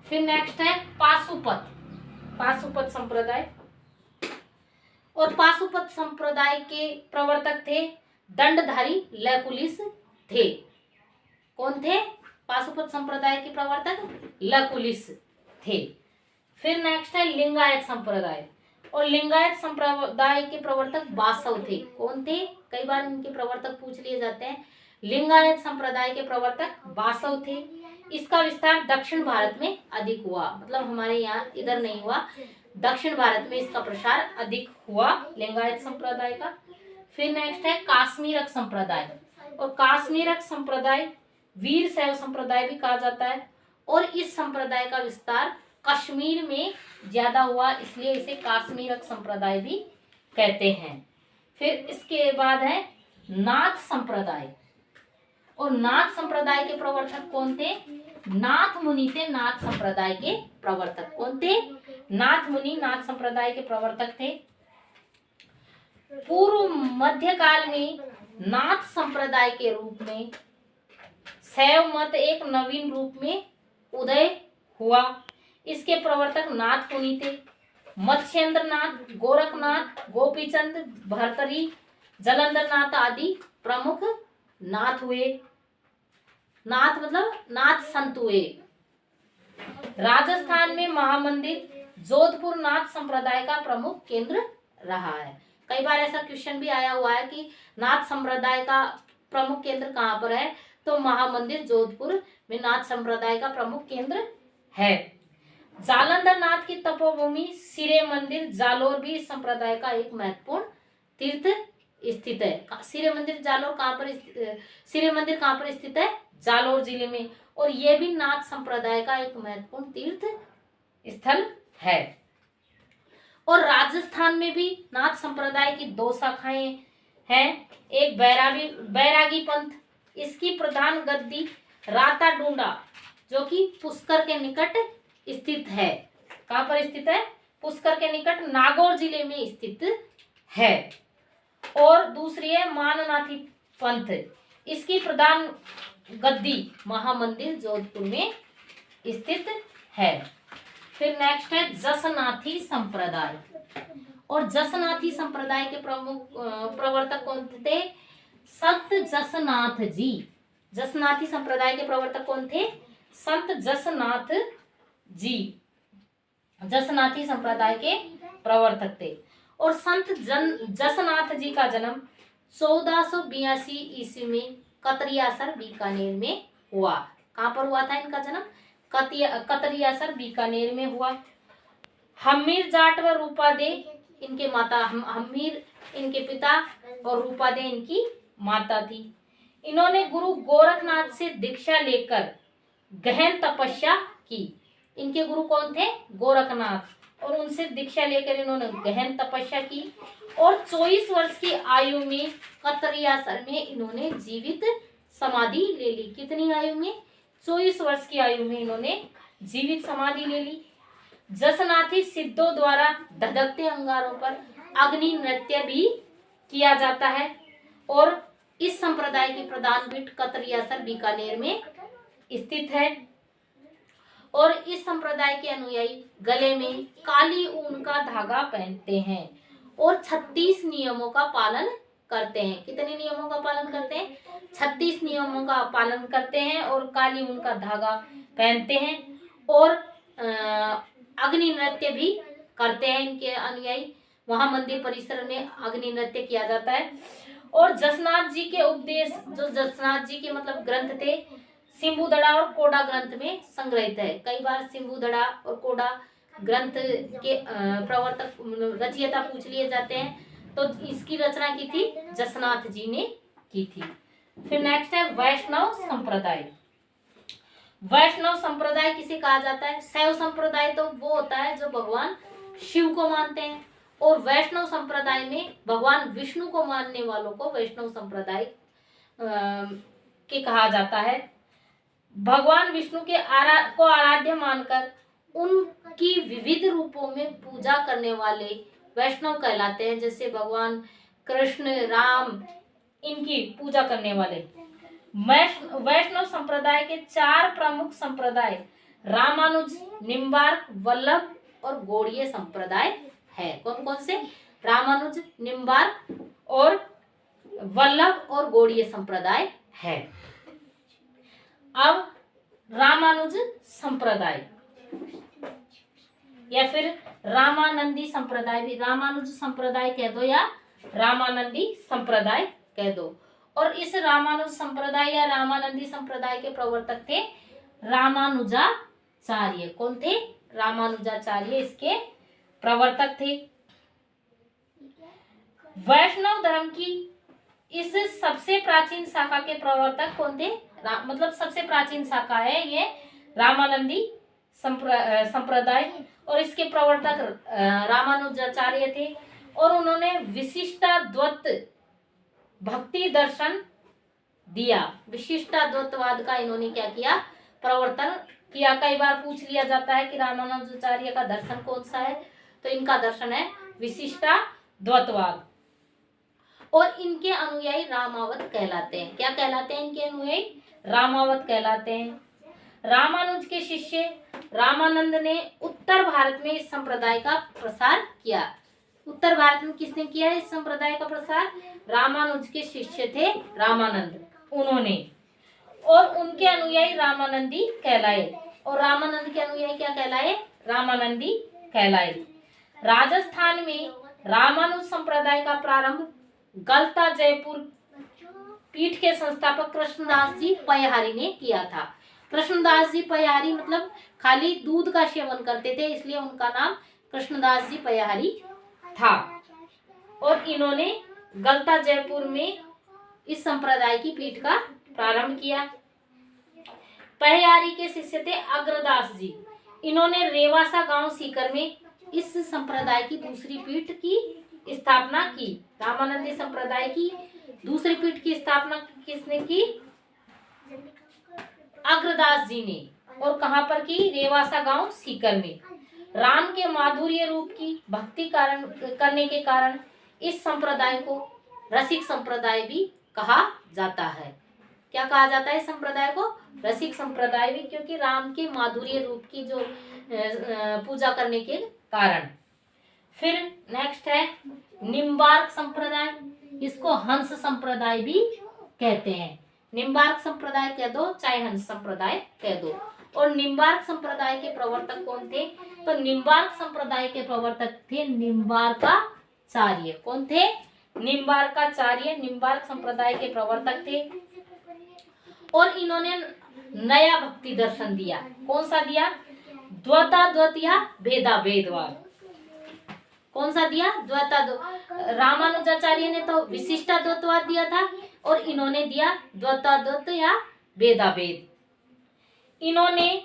S1: फिर नेक्स्ट है पाशुपत। पाशुपत संप्रदाय। और पाशुपत संप्रदाय के प्रवर्तक थे दंडधारी लकुलिस थे। कौन थे? पाशुपत संप्रदाय के प्रवर्तक लकुलिस थे। फिर नेक्स्ट है लिंगायत संप्रदाय। और लिंगायत संप्रदाय के प्रवर्तक बासव थे। कौन थे? कई बार इनके प्रवर्तक पूछ लिए जाते हैं। लिंगायत संप्रदाय के प्रवर्तक बासव थे। इसका विस्तार दक्षिण भारत में अधिक हुआ, मतलब हमारे यहाँ इधर नहीं हुआ, दक्षिण भारत में इसका प्रसार अधिक हुआ लिंगायत संप्रदाय का। फिर नेक्स्ट है काश्मीरक संप्रदाय। और काश्मीरक संप्रदाय वीर शैव संप्रदाय भी कहा जाता है। और इस संप्रदाय का विस्तार कश्मीर में ज्यादा हुआ, इसलिए इसे काश्मीरक संप्रदाय भी कहते हैं। फिर इसके बाद है नाथ संप्रदाय। और नाथ संप्रदाय के प्रवर्तक कौन थे? नाथ मुनि थे। नाथ संप्रदाय के प्रवर्तक कौन थे? नाथ मुनि नाथ संप्रदाय के प्रवर्तक थे। पूर्व मध्यकाल में नाथ संप्रदाय के रूप में शैव मत एक नवीन रूप में उदय हुआ। इसके प्रवर्तक नाथ मुनि थे। मत्स्येंद्र नाथ, गोरखनाथ, गोपीचंद, भरतरी, जलंधर नाथ आदि प्रमुख नाथ हुए। नाथ मतलब नाथ संत हुए। राजस्थान में महामंदिर जोधपुर नाथ संप्रदाय का प्रमुख केंद्र रहा है। कई बार ऐसा क्वेश्चन भी आया हुआ है कि नाथ संप्रदाय का प्रमुख केंद्र कहाँ पर है, तो महामंदिर जोधपुर में नाथ संप्रदाय का प्रमुख केंद्र है। जालंधर नाथ की तपोभूमि सिरे मंदिर जालोर भी इस संप्रदाय का एक महत्वपूर्ण तीर्थ स्थित है। सिरे मंदिर जालोर कहाँ पर सिरे मंदिर कहाँ पर स्थित है? जालोर जिले में। और यह भी नाथ संप्रदाय का एक महत्वपूर्ण तीर्थ स्थल है। और राजस्थान में भी नाथ संप्रदाय की 2 शाखाएं हैं। एक बैरागी पंथ, इसकी प्रधान गद्दी राता डूंडा जो कि पुष्कर के निकट स्थित है। कहाँ पर स्थित है? पुष्कर के निकट नागौर जिले में स्थित है। और दूसरी है माननाथी पंथ, इसकी प्रधान गद्दी महामंदिर जोधपुर में स्थित है। फिर नेक्स्ट है जसनाथी संप्रदाय। और जसनाथी संप्रदाय के प्रमुख प्रवर्तक कौन थे? संत जसनाथ जी। जसनाथी संप्रदाय के प्रवर्तक कौन थे? संत जसनाथ जी जसनाथी संप्रदाय के प्रवर्तक थे। और संत जसनाथ जी का जन्म 1482 ईस्वी में कतरियासर बीकानेर में हुआ। कहाँ पर हुआ था इनका जन्म? कतरियासर बीकानेर में हुआ। हमीर जाट व रूपा दे इनके माता, हमीर इनके पिता और रूपा दे इनकी माता थी। इन्होंने गुरु गोरखनाथ से दीक्षा लेकर गहन तपस्या की। इनके गुरु कौन थे? गोरखनाथ। और उनसे दीक्षा लेकर इन्होंने गहन तपस्या की। और 24 वर्ष की आयु में कतरियासर में इन्होंने जीवित समाधि ले ली। कितनी आयु में? 24 वर्ष की आयु में इन्होंने जीवित समाधि ले ली। जसनाथी सिद्धों द्वारा धधकते अंगारों पर अग्नि नृत्य भी किया जाता है। और इस संप्रदाय की प्रधान पीठ कतरियासर बीकानेर में स्थित है। और इस संप्रदाय के अनुयायी गले में काली ऊन का धागा पहनते हैं और 36 नियमों का पालन करते हैं। कितने नियमों का पालन करते हैं? 36 नियमों का पालन करते हैं और काली ऊन का धागा पहनते हैं। और अग्नि नृत्य भी करते हैं इनके अनुयायी। वहां मंदिर परिसर में अग्नि नृत्य किया जाता है। और जसनाथ जी के उपदेश, जो जसनाथ जी के मतलब ग्रंथ थे, सिंबुदड़ा और कोडा ग्रंथ में संग्रहित है। कई बार सिंबुदड़ा और कोडा ग्रंथ के प्रवर्तक रचयिता पूछ लिए जाते हैं, तो इसकी रचना की थी जसनाथ जी ने की थी। फिर नेक्स्ट है वैष्णव संप्रदाय। वैष्णव संप्रदाय किसे कहा जाता है? शैव संप्रदाय तो वो होता है जो भगवान शिव को मानते हैं। और वैष्णव संप्रदाय में भगवान विष्णु को मानने वालों को वैष्णव संप्रदाय के कहा जाता है। भगवान विष्णु के को आराध्य मानकर उनकी विविध रूपों में पूजा करने वाले वैष्णव कहलाते हैं। जैसे भगवान कृष्ण, राम, इनकी पूजा करने वाले। वैष्णव संप्रदाय के 4 प्रमुख संप्रदाय रामानुज, निम्बार्क, वल्लभ और गौड़ीय संप्रदाय है। कौन कौन से? रामानुज, निम्बार्क और वल्लभ और गौड़ीय संप्रदाय है। अब रामानुज संप्रदाय या फिर रामानंदी संप्रदाय भी, रामानुज संप्रदाय कह दो या रामानंदी संप्रदाय कह दो। और इस रामानुज संप्रदाय या रामानंदी संप्रदाय के प्रवर्तक थे रामानुजाचार्य। कौन थे? रामानुजाचार्य इसके प्रवर्तक थे। वैष्णव धर्म की इस सबसे प्राचीन शाखा के प्रवर्तक कौन थे? मतलब सबसे प्राचीन शाखा है ये रामानंदी संप्रदाय। और इसके प्रवर्तक रामानुजाचार्य थे। और उन्होंने विशिष्टाद्वैत भक्ति दर्शन दिया। विशिष्टाद्वैतवाद का इन्होंने क्या किया? प्रवर्तन किया। कई बार पूछ लिया जाता है कि रामानुजाचार्य का दर्शन कौन सा है, तो इनका दर्शन है विशिष्टाद्वैतवाद। और इनके अनुयायी रामावत कहलाते हैं। क्या कहलाते हैं इनके अनुयायी? रामावत कहलाते हैं। रामानुज के शिष्य रामानंद ने उत्तर भारत में इस संप्रदाय का प्रसार किया। उत्तर भारत में किसने किया है इस संप्रदाय का प्रसार? रामानुज के शिष्य थे रामानंद। उन्होंने, और उनके अनुयायी रामानंदी कहलाए। और रामानंद के अनुयायी क्या कहलाए? रामानंदी कहलाए। राजस्थान में रामानुज संप्रदाय का प्रारंभ गलता जयपुर पीठ के संस्थापक कृष्णदास जी पयहारी ने किया था। कृष्णदास जी पयहारी मतलब खाली दूध का सेवन करते थे, इसलिए उनका नाम कृष्णदास जी पयहारी था। और इन्होंने गलता जयपुर में इस संप्रदाय की पीठ का प्रारंभ किया। पयहारी के शिष्य थे अग्रदास जी। इन्होंने रेवासा गांव सीकर में इस संप्रदाय की दूसरी पीठ की स्थापना की। रामानंदी संप्रदाय की दूसरी पीठ की स्थापना किसने की? अग्रदास जी ने। और कहां पर की? रेवासा गांव सीकर में। राम के माधुर्य रूप की भक्ति करने के कारण इस संप्रदाय को रसिक संप्रदाय भी कहा जाता है। क्या कहा जाता है इस संप्रदाय को? रसिक संप्रदाय भी, क्योंकि राम के माधुर्य रूप की जो पूजा करने के कारण। फिर नेक्स्ट है निम्बार्क संप्रदाय। इसको हंस संप्रदाय भी कहते हैं। निम्बार्क संप्रदाय कह दो चाहे हंस संप्रदाय कह दो। और निम्बार्क संप्रदाय के प्रवर्तक कौन थे? तो निम्बार्क संप्रदाय के प्रवर्तक थे निम्बार्काचार्य। कौन थे? निम्बार्काचार्य निम्बार्क संप्रदाय के प्रवर्तक थे। और इन्होंने नया भक्ति दर्शन दिया। कौन सा दिया? द्वैताद्वैत या भेदा भेदवाद। कौन सा दिया? रामानुजाचार्य ने तो विशिष्टाद्वैतवाद दिया था, और इन्होंने दिया द्वैताद्वैत या भेदाभेद। इन्होंने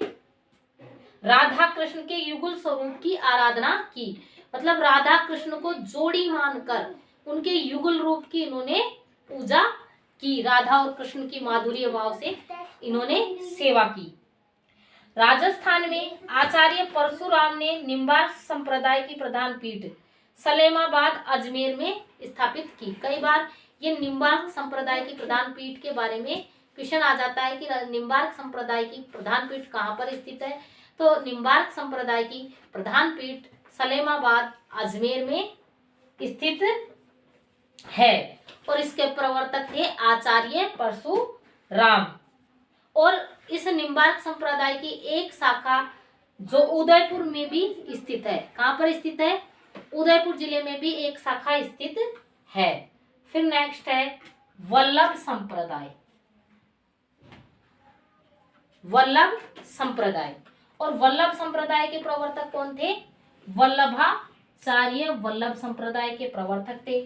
S1: राधा कृष्ण के युगल स्वरूप की आराधना की। मतलब राधा कृष्ण को जोड़ी मानकर उनके युगल रूप की इन्होंने पूजा की। राधा और कृष्ण की माधुर्य भाव से इन्होंने सेवा की। राजस्थान में आचार्य परशुराम ने निम्बार्क संप्रदाय की प्रधान पीठ सलेमाबाद अजमेर में स्थापित की। कई बार ये निम्बार्क संप्रदाय की प्रधान पीठ के बारे में क्वेश्चन आ जाता है कि निम्बार्क संप्रदाय की प्रधान पीठ कहाँ पर स्थित है। तो निम्बार्क संप्रदाय की प्रधान पीठ सलेमाबाद अजमेर में स्थित है। और इसके प्रवर्तक थे आचार्य परशुराम। और इस निम्बार्क संप्रदाय की एक शाखा जो उदयपुर में भी स्थित है। कहाँ पर स्थित है? उदयपुर जिले में भी एक शाखा स्थित है। फिर नेक्स्ट है वल्लभ संप्रदाय। वल्लभ संप्रदाय। और वल्लभ संप्रदाय के प्रवर्तक कौन थे? वल्लभाचार्य वल्लभ संप्रदाय के प्रवर्तक थे।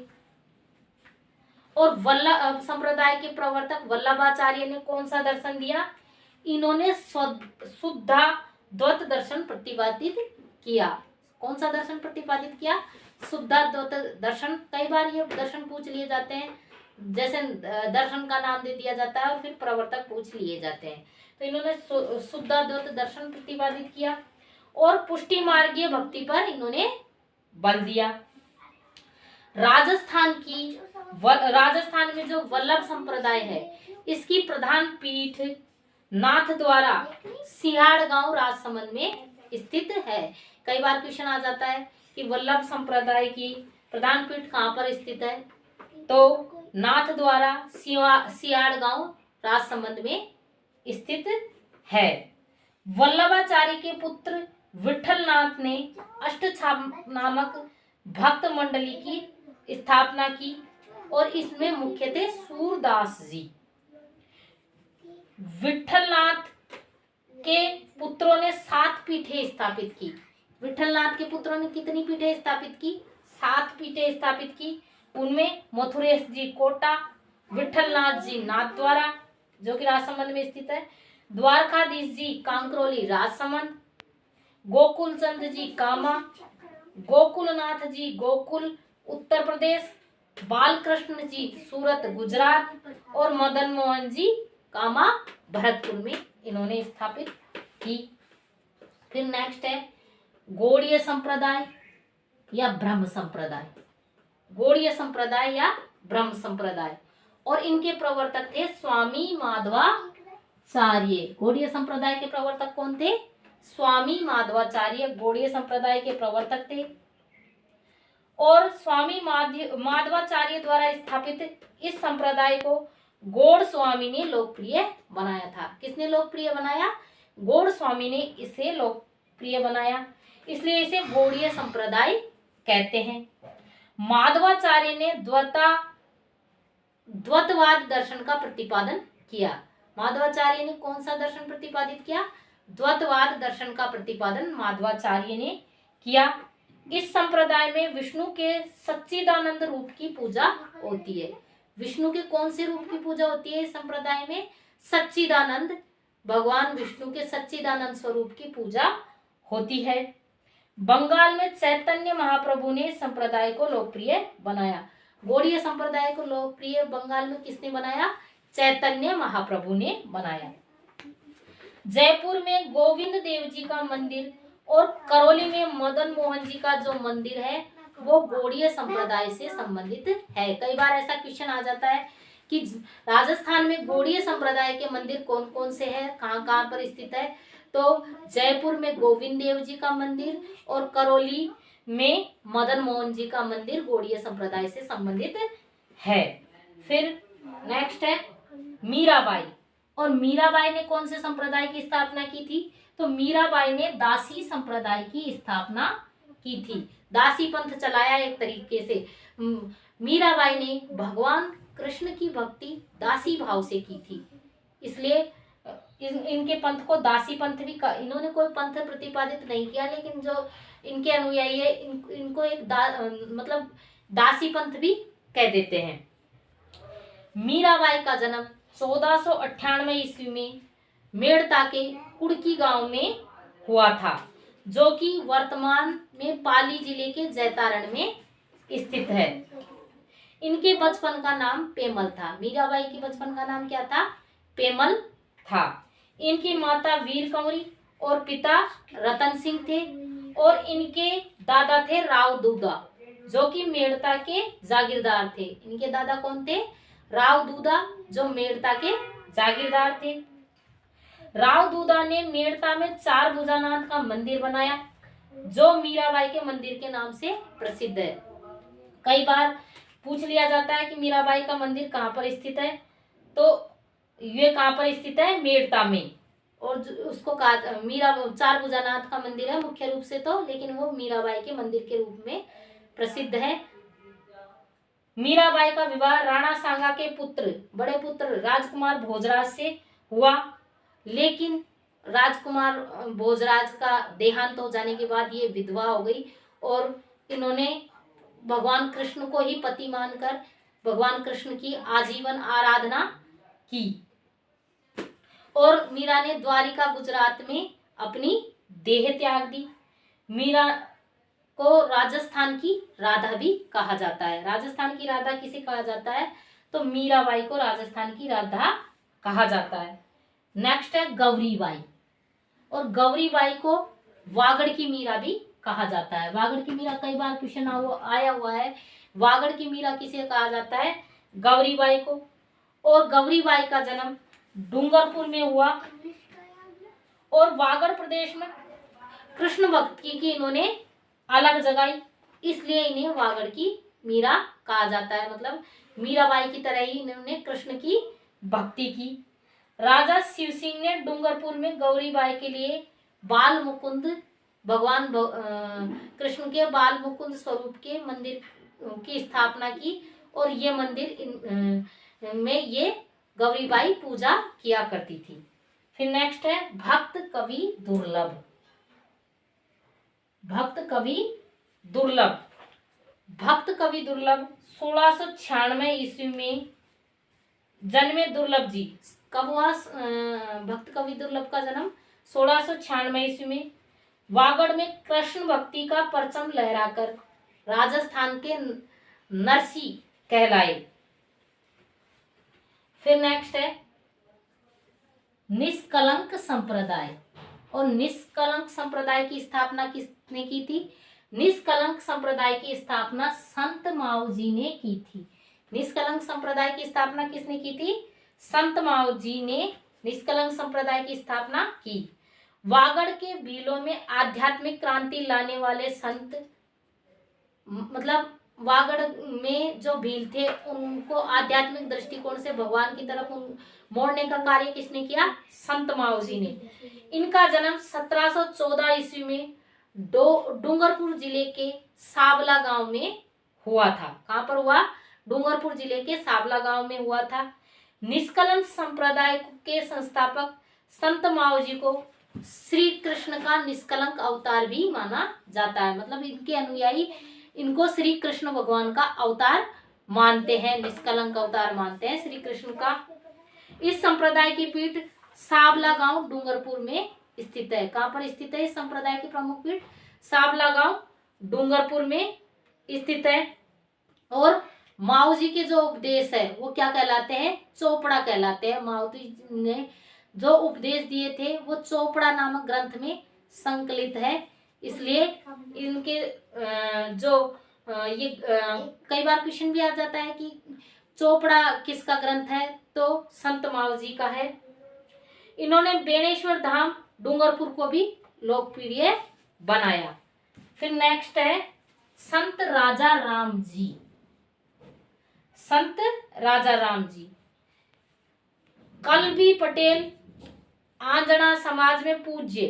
S1: और वल्लभ संप्रदाय के प्रवर्तक वल्लभाचार्य ने कौन सा दर्शन दिया? इन्होंने शुद्धाद्वैत दर्शन प्रतिपादित किया। कौन सा दर्शन प्रतिपादित किया? शुद्धाद्वैत दर्शन। कई बार ये दर्शन पूछ लिए जाते हैं, जैसे दर्शन का नाम दे दिया जाता है और फिर प्रवर्तक पूछ लिए जाते हैं। तो इन्होंने शुद्धाद्वैत दर्शन प्रतिपादित किया। और पुष्टि मार्गीय भक्ति पर इन्होंने बल दिया। राजस्थान में जो वल्लभ संप्रदाय है, इसकी प्रधान पीठ नाथद्वारा सिहाड़ गांव राजसमंद में स्थित है। कई बार क्वेश्चन आ जाता है कि वल्लभ संप्रदाय की प्रधान पीठ कहाँ पर स्थित है? तो नाथद्वारा सिहाड़ गांव राजसमंद में स्थित है। वल्लभाचार्य के पुत्र विठलनाथ ने अष्टछाप नामक भक्त मंडली की स्थापना की। और इसमें मुख्य थे सूरदास जी। विठलनाथ के पुत्रों ने 7 पीठें स्थापित की। विठलनाथ के पुत्रों ने कितनी पीठें स्थापित की? 7 पीठें स्थापित की। उनमें मथुरेश जी कोटा, विठलनाथ जी नाथद्वारा जो कि राजसमंद में स्थित है, द्वारकाधीश जी कांकरोली राजसमंद, गोकुल चंद जी कामा, गोकुलनाथ जी गोकुल उत्तर प्रदेश, बालकृष्ण जी सूरत गुजरात, और मदन मोहन जी कामा भरतपुर में इन्होंने स्थापित की। फिर नेक्स्ट है गौड़ीय संप्रदाय या ब्रह्म संप्रदाय। गौड़ीय संप्रदाय या ब्रह्म संप्रदाय। और इनके प्रवर्तक थे स्वामी माधवाचार्य। गौड़ीय संप्रदाय के प्रवर्तक कौन थे? स्वामी माधवाचार्य गौड़ीय संप्रदाय के प्रवर्तक थे। और स्वामी माधवाचार्य द्वारा स्थापित इस संप्रदाय को गोस्वामी ने लोकप्रिय बनाया था। किसने लोकप्रिय बनाया? गोस्वामी ने इसे लोकप्रिय बनाया, इसलिए इसे गौड़ीय संप्रदाय कहते हैं। माधवाचार्य ने द्वैतवाद दर्शन का प्रतिपादन किया। माधवाचार्य ने कौन सा दर्शन प्रतिपादित किया? द्वैतवाद दर्शन का प्रतिपादन माधवाचार्य ने किया। इस संप्रदाय में विष्णु के सच्चिदानंद रूप की पूजा होती है। विष्णु के कौन से रूप की पूजा होती है इस संप्रदाय में? सच्चिदानंद, भगवान विष्णु के सच्चिदानंद स्वरूप की पूजा होती है। बंगाल में चैतन्य महाप्रभु ने इस संप्रदाय को लोकप्रिय बनाया। गौड़ीय संप्रदाय को लोकप्रिय बंगाल में किसने बनाया? चैतन्य महाप्रभु ने बनाया। जयपुर में गोविंद देव जी का मंदिर और करौली में मदन मोहन जी का जो मंदिर है वो गौड़ीय संप्रदाय से संबंधित है। कई बार ऐसा क्वेश्चन आ जाता है कि राजस्थान में गौड़ीय संप्रदाय के मंदिर कौन कौन से हैं, कहाँ कहाँ पर स्थित है? तो जयपुर में गोविंद देव जी का मंदिर और करौली में मदन मोहन जी का मंदिर गौड़ीय संप्रदाय से संबंधित है। फिर नेक्स्ट है मीराबाई। और मीराबाई ने कौन से संप्रदाय की स्थापना की थी? तो मीराबाई ने दासी संप्रदाय की स्थापना की थी। दासी पंथ चलाया एक तरीके से। मीराबाई ने भगवान कृष्ण की भक्ति दासी भाव से की थी, इसलिए इनके पंथ को दासी पंथ भी इन्होंने कोई पंथ प्रतिपादित नहीं किया, लेकिन जो इनके अनुयायी है इनको एक मतलब दासी पंथ भी कह देते हैं। मीराबाई का जन्म 1498 ईस्वी में मेड़ता के कुड़की गांव में हुआ था, जो कि वर्तमान में पाली जिले के जैतारण में स्थित है। इनके बचपन का नाम पेमल था। मीराबाई के बचपन का नाम क्या था? पेमल था। इनकी माता वीर कंवरी और पिता रतन सिंह थे और इनके दादा थे राव दूदा, जो कि मेड़ता के जागीरदार थे। इनके दादा कौन थे? राव दूदा, जो मेड़ता के जागीरदार थे। राव दूदा ने मेड़ता में चार भुजानाथ का मंदिर बनाया, जो मीराबाई के मंदिर के नाम से प्रसिद्ध है। कई बार पूछ लिया जाता है कि मीराबाई का मंदिर कहाँ पर स्थित है, तो ये कहाँ पर स्थित है? मेड़ता में। और उसको चार भुजानाथ का मंदिर है मुख्य रूप से तो, लेकिन वो मीराबाई के मंदिर के रूप में प्रसिद्ध है। मीराबाई का विवाह राणा सांगा के बड़े पुत्र राजकुमार भोजराज से हुआ, लेकिन राजकुमार भोजराज का देहांत हो जाने के बाद ये विधवा हो गई और इन्होंने भगवान कृष्ण को ही पति मानकर भगवान कृष्ण की आजीवन आराधना की। और मीरा ने द्वारिका गुजरात में अपनी देह त्याग दी। मीरा को राजस्थान की राधा भी कहा जाता है। राजस्थान की राधा किसे कहा जाता है? तो मीराबाई को राजस्थान की राधा कहा जाता है। नेक्स्ट है गौरीबाई। और गौरीबाई को वागड़ की मीरा भी कहा जाता है। वागड़ की मीरा कई बार क्वेश्चन आया हुआ है। वागड़ की मीरा किसे कहा जाता है? गौरीबाई को। और गौरीबाई का जन्म डूंगरपुर में हुआ और वागड़ प्रदेश में कृष्ण भक्ति की इन्होंने अलग जगाई, इसलिए इन्हें वागड़ की मीरा कहा जाता है। मतलब मीराबाई की तरह ही इन्होंने कृष्ण की भक्ति की। राजा शिव सिंह ने डूंगरपुर में गौरीबाई के लिए बाल मुकुंद भगवान कृष्ण के बाल मुकुंद स्वरूप के मंदिर की स्थापना की और ये मंदिर में ये गौरीबाई पूजा किया करती थी। फिर नेक्स्ट है भक्त कवि दुर्लभ। भक्त कवि दुर्लभ 1696 ईस्वी में जन्मे दुर्लभ जी। कब हुआ भक्त कवि दुर्लभ का जन्म? 1696 ईस्वी में। वागड़ में कृष्ण भक्ति का परचम लहराकर राजस्थान के नरसी कहलाए। फिर नेक्स्ट है निष्कलंक संप्रदाय। और निष्कलंक संप्रदाय की स्थापना किसने की थी? निष्कलंक संप्रदाय की स्थापना संत माऊ जी ने की थी। निष्कलंक संप्रदाय की स्थापना किसने की थी? संत माऊ जी ने निष्कलंक संप्रदाय की स्थापना की। वागड़ के भीलों में आध्यात्मिक क्रांति लाने वाले संत, मतलब वागड़ में जो भील थे उनको आध्यात्मिक दृष्टिकोण से भगवान की तरफ मोड़ने का कार्य किसने किया? संत मावजी ने। इनका जन्म 1714 ईस्वी में डूंगरपुर जिले के साबला गांव में हुआ था। कहां पर हुआ? डूंगरपुर जिले के साबला गांव में हुआ था। निष्कलन संप्रदाय के संस्थापक संत मावजी को श्री कृष्ण का निष्कलंक अवतार भी माना जाता है। मतलब इनके अनुयायी इनको श्री कृष्ण भगवान का अवतार मानते हैं, निष्कलंक अवतार मानते हैं श्री कृष्ण का। इस संप्रदाय की पीठ साबला गांव डूंगरपुर में स्थित है। कहां पर स्थित है इस संप्रदाय की प्रमुख पीठ? साबला गांव डूंगरपुर में स्थित है। और मावजी के जो उपदेश है वो क्या कहलाते हैं? चोपड़ा कहलाते हैं। मावजी ने जो उपदेश दिए थे वो चोपड़ा नामक ग्रंथ में संकलित है। इसलिए इनके ये कई बार क्वेश्चन भी आ जाता है कि चोपड़ा किसका ग्रंथ है? तो संत मावजी का है। इन्होंने बेणेश्वर धाम डूंगरपुर को भी लोकप्रिय बनाया। फिर नेक्स्ट है संत राजा राम जी। संत राजा राम जी कलबी पटेल आंजना समाज में पूज्य।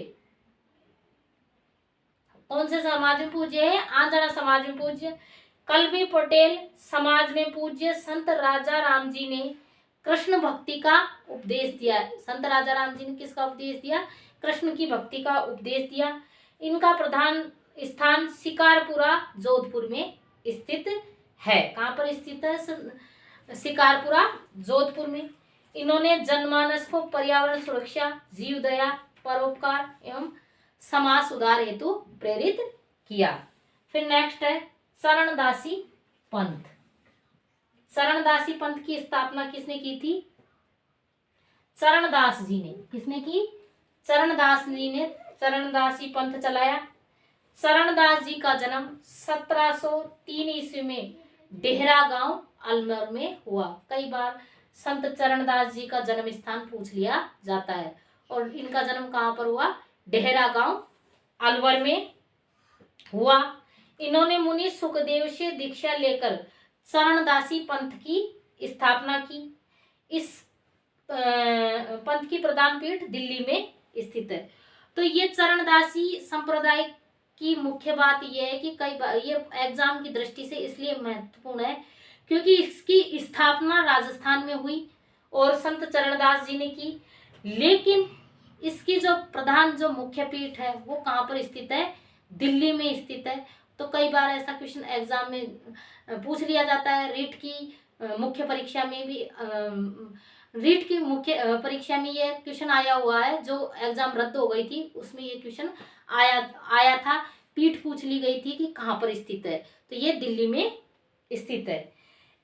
S1: कौन से समाज में पूज्य है? आंजना समाज में पूज्य। कलबी पटेल समाज में पूज्य संत राजा राम जी ने कृष्ण भक्ति का उपदेश दिया। संत राजा राम जी ने किसका उपदेश दिया? कृष्ण की भक्ति का उपदेश दिया। इनका प्रधान स्थान शिकारपुरा जोधपुर में स्थित है। कहां पर स्थित है? शिकारपुरा जोधपुर में। इन्होंने जनमानस को पर्यावरण सुरक्षा, जीव दया, परोपकार एवं समाज सुधार हेतु प्रेरित किया। फिर नेक्स्ट है चरणदासी पंथ। चरणदासी पंथ की स्थापना किसने की थी? चरणदास जी ने। किसने की? चरणदास जी ने चरणदासी पंथ चलाया। चरणदास जी का जन्म 1703 ईस्वी में डेहरा गांव अलवर में हुआ। कई बार संत चरणदास जी का जन्म स्थान पूछ लिया जाता है। और इनका जन्म कहां पर हुआ? डेहरा गांव अलवर में हुआ। इन्होंने मुनि सुखदेव से दीक्षा लेकर चरणदासी पंथ की स्थापना की। इस पंथ की प्रधान पीठ दिल्ली में स्थित है। तो ये चरणदासी संप्रदाय की मुख्य बात यह है कि कई बार ये एग्जाम की दृष्टि से इसलिए महत्वपूर्ण है क्योंकि इसकी स्थापना राजस्थान में हुई और संत चरणदास जी ने की। लेकिन इसकी जो प्रधान जो मुख्य पीठ है वो कहाँ पर स्थित है? दिल्ली में स्थित है। तो कई बार ऐसा क्वेश्चन एग्जाम में पूछ लिया जाता है। रीट की मुख्य परीक्षा में भी रीट की मुख्य परीक्षा में ये क्वेश्चन आया हुआ है। जो एग्जाम रद्द हो गई थी उसमें ये क्वेश्चन आया था। पीठ पूछ ली गई थी कि कहाँ पर स्थित है, तो ये दिल्ली में स्थित है।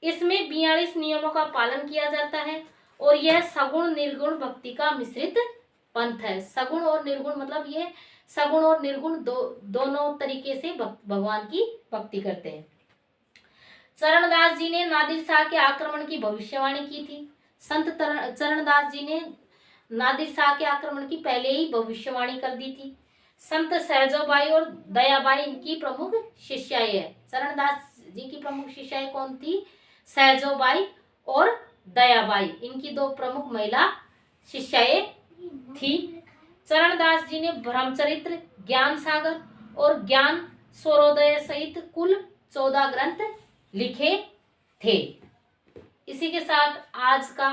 S1: इसमें 42 नियमों का पालन किया जाता है और यह सगुण निर्गुण भक्ति का मिश्रित पंथ है। सगुण और निर्गुण मतलब ये सगुण और निर्गुण दोनों तरीके से भगवान की भक्ति करते हैं। चरणदास जी ने नादिर शाह के आक्रमण की भविष्यवाणी की थी। संत चरणदास जी ने नादिर शाह के आक्रमण की पहले ही भविष्यवाणी कर दी थी। संत सहजोबाई और दयाबाई इनकी प्रमुख शिष्याएं है। चरणदास जी की प्रमुख शिष्याएं कौन थी? सहजोबाई और दयाबाई, इनकी दो प्रमुख महिला शिष्याएं थी। चरणदास जी ने ब्रह्मचरित्र, ज्ञान सागर और ज्ञान सूर्योदय सहित कुल 14 ग्रंथ लिखे थे। इसी के साथ आज का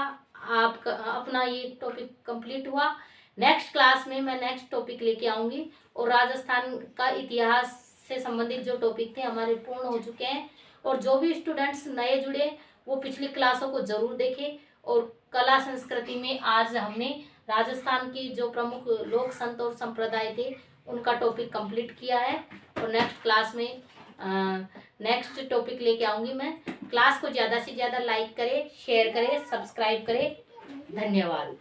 S1: आपका अपना ये टॉपिक कंप्लीट हुआ। नेक्स्ट क्लास में मैं नेक्स्ट टॉपिक लेके आऊंगी और राजस्थान का इतिहास से संबंधित जो टॉपिक थे हमारे पूर्ण हो चुके हैं। और जो भी स्टूडेंट्स नए जुड़े वो पिछली क्लासों को जरूर देखें। और कला संस्कृति में आज हमने राजस्थान की जो प्रमुख लोक संत और संप्रदाय थे उनका टॉपिक कंप्लीट किया है। और नेक्स्ट क्लास में नेक्स्ट टॉपिक लेके आऊंगी मैं। क्लास को ज़्यादा से ज़्यादा लाइक करें, शेयर करें, सब्सक्राइब करें। धन्यवाद।